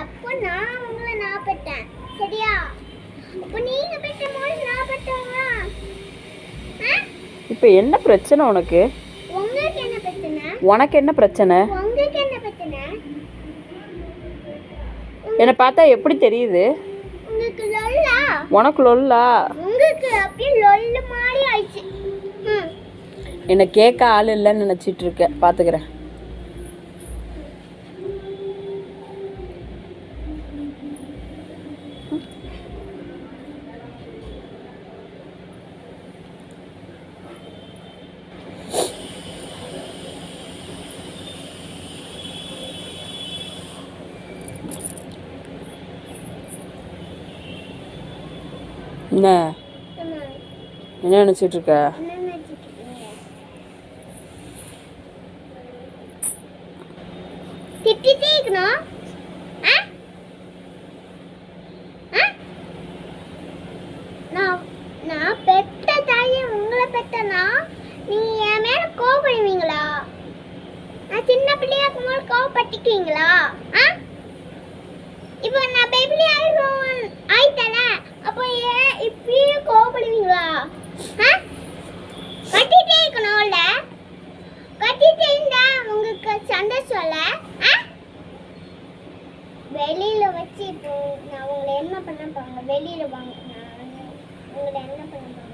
அப்போ நான் உங்களை நான் பெற்றேன் சரியா? அப்போ நீங்க பெற்ற போது நான் பெற்றவங்களா? இப்போ என்ன பிரச்சனை உனக்கு? உங்களுக்கு என்ன பிரச்சனை? உனக்கு என்ன பிரச்சனை? உங்களுக்கு என்ன பிரச்சனை? என்னை பார்த்தா எப்படி தெரியுது? உங்களுக்கு லொல்லா? உனக்கு லொல்லா? உங்களுக்கு அப்படியே லொல்லு மாதிரி ஆயிடுச்சு. என்னை கேட்க ஆள் இல்லைன்னு நினச்சிட்டு இருக்க, பார்த்துக்கிறேன். என்ன என்ன நினச்சிட்டு இருக்க? திட்டிட்டே இருக்கணும். நான் பெத்த தாயே உங்களை பெத்தனா நீங்க என் மேல கோவப்படுவீங்களா? நான் சின்ன பிள்ளையா இருக்கும்போது கோவப்பட்டுக்குவீங்களா? இப்போ நான் பேபிலி ஆயிட்டல, அப்போ ஏன் இப்பயே கோவப்படுவீங்களா? கட்டிட்டே இருக்கணும்ல, கட்டிட்டே இருந்தா உங்களுக்கு சந்தோஷம் இல்ல? வெளியில வச்சு இப்போ நான் உங்களை என்ன பண்ண போறாங்க? வெளியில வாங்க, நான் உங்களை என்ன பண்ண